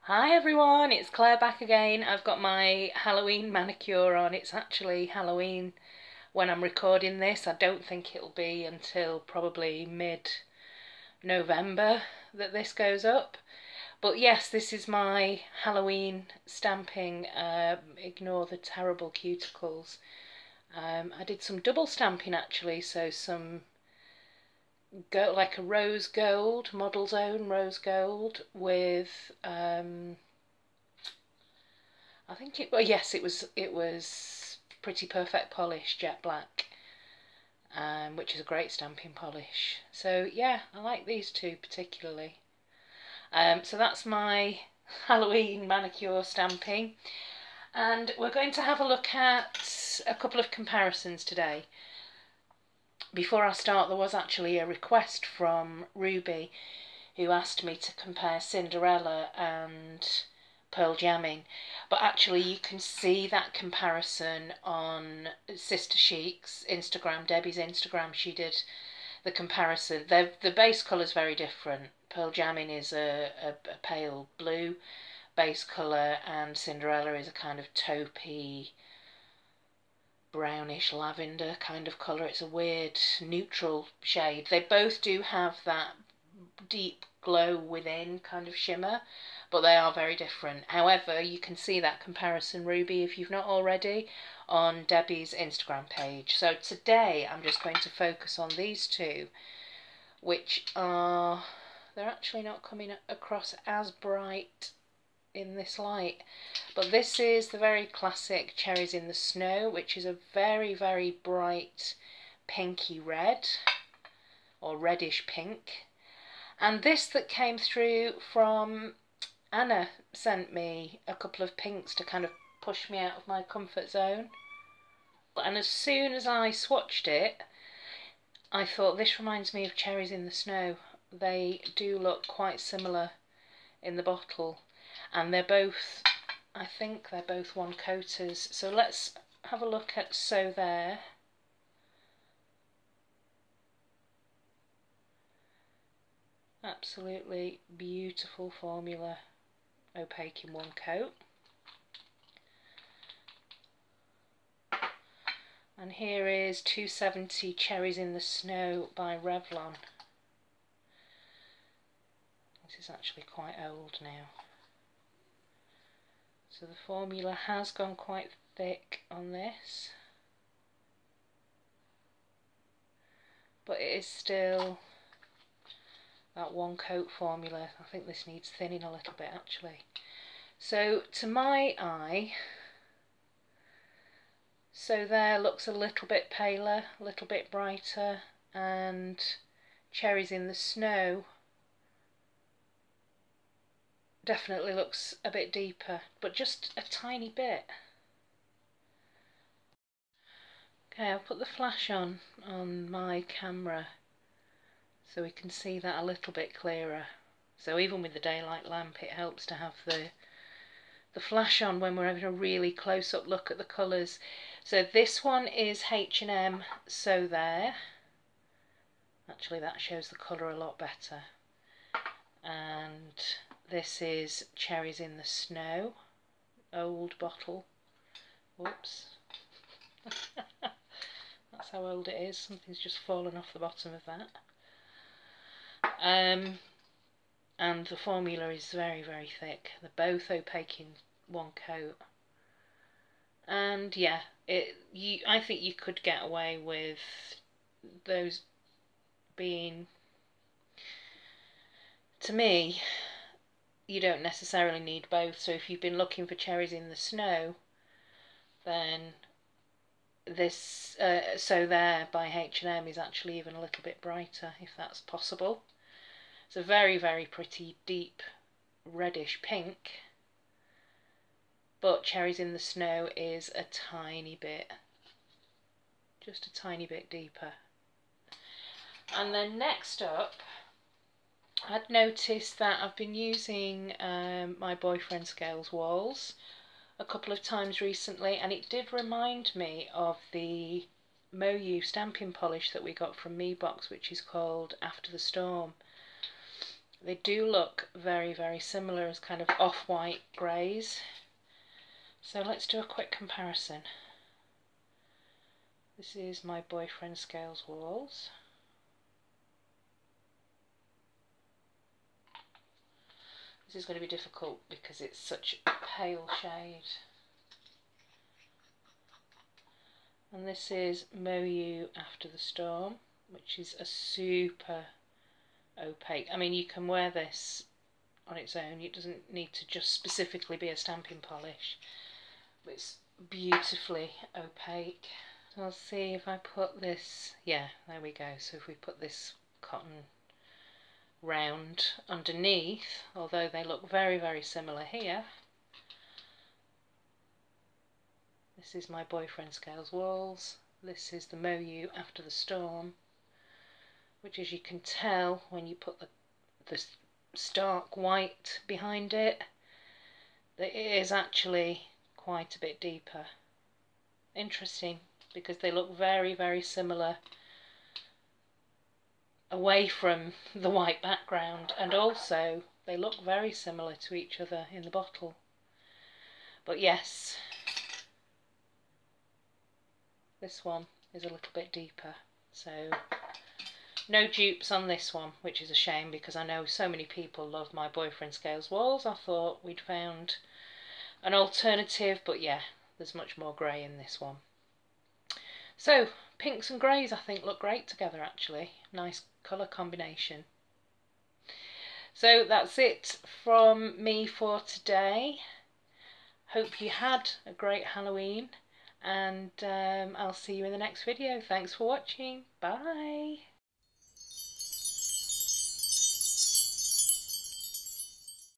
Hi everyone, it's Claire back again. I've got my Halloween manicure on. It's actually Halloween when I'm recording this. I don't think it'll be until probably mid-November that this goes up. But yes, this is my Halloween stamping. Ignore the terrible cuticles. I did some double stamping actually, so some like a rose gold, Model's Own rose gold with I think yes, it was Pretty Perfect Polish Jet Black, which is a great stamping polish. So yeah, I like these two particularly. So that's my Halloween manicure stamping, and we're going to have a look at a couple of comparisons today. Before I start, there was actually a request from Ruby, who asked me to compare Cinderella and Pearl Jamming, but actually you can see that comparison on Sister Chic's Instagram, Debbie's Instagram. She did the comparison. The base colour is very different. Pearl Jamming is a pale blue base colour, and Cinderella is a kind of taupey, brownish lavender kind of colour. It's a weird neutral shade. They both do have that deep glow within kind of shimmer, but they are very different. However, you can see that comparison, Ruby, if you've not already, on Debbie's Instagram page. So today I'm just going to focus on these two, which are, they're actually not coming across as bright in this light, but this is the very classic Cherries in the Snow, which is a very, very bright pinky red, or reddish pink. And this that came through from Anna sent me a couple of pinks to kind of push me out of my comfort zone. And as soon as I swatched it, I thought this reminds me of Cherries in the Snow. They do look quite similar in the bottle, and they're both, I think they're both one coaters. So let's have a look at So There. Absolutely beautiful formula, opaque in one coat. And here is 270 Cherries in the Snow by Revlon. This is actually quite old now. So the formula has gone quite thick on this, but it is still that one coat formula. I think this needs thinning a little bit actually. So to my eye, So There looks a little bit paler, a little bit brighter, and Cherries in the Snow definitely looks a bit deeper, but just a tiny bit. Okay, I'll put the flash on my camera so we can see that a little bit clearer. So even with the daylight lamp, it helps to have the flash on when we're having a really close-up look at the colours. So this one is H&M So There. Actually, that shows the colour a lot better. And this is Cherries in the Snow, old bottle. Whoops. That's how old it is. Something's just fallen off the bottom of that. And the formula is very, very thick. They're both opaque in one coat. And yeah, I think you could get away with those being, to me, you don't necessarily need both. So if you've been looking for Cherries in the Snow, then this So There by H&M is actually even a little bit brighter, if that's possible. It's a very, very pretty deep reddish pink, but Cherries in the Snow is a tiny bit, just a tiny bit deeper. And then next up, I'd noticed that I've been using my Boyfriend Scales Walls a couple of times recently, and it did remind me of the Moyou stamping polish that we got from Me Box, which is called After the Storm. They do look very, very similar as kind of off-white greys. So let's do a quick comparison. This is my Boyfriend Scales Walls. This is going to be difficult because it's such a pale shade. And this is Moyou After the Storm, which is a super opaque. I mean, you can wear this on its own. It doesn't need to just specifically be a stamping polish. But it's beautifully opaque. I'll see if I put this, yeah, there we go. So if we put this cotton round underneath, although they look very, very similar here. This is my Boyfriend Scales Walls. This is the Moyou After the Storm, which, as you can tell when you put the stark white behind it, that it is actually quite a bit deeper. Interesting, because they look very, very similar away from the white background, and also they look very similar to each other in the bottle. But yes, this one is a little bit deeper, so no dupes on this one, which is a shame because I know so many people love my Boyfriend Scales Walls. I thought we'd found an alternative, but yeah, there's much more grey in this one. So pinks and greys I think look great together actually. Nice colour combination. So that's it from me for today. Hope you had a great Halloween, and I'll see you in the next video. Thanks for watching. Bye.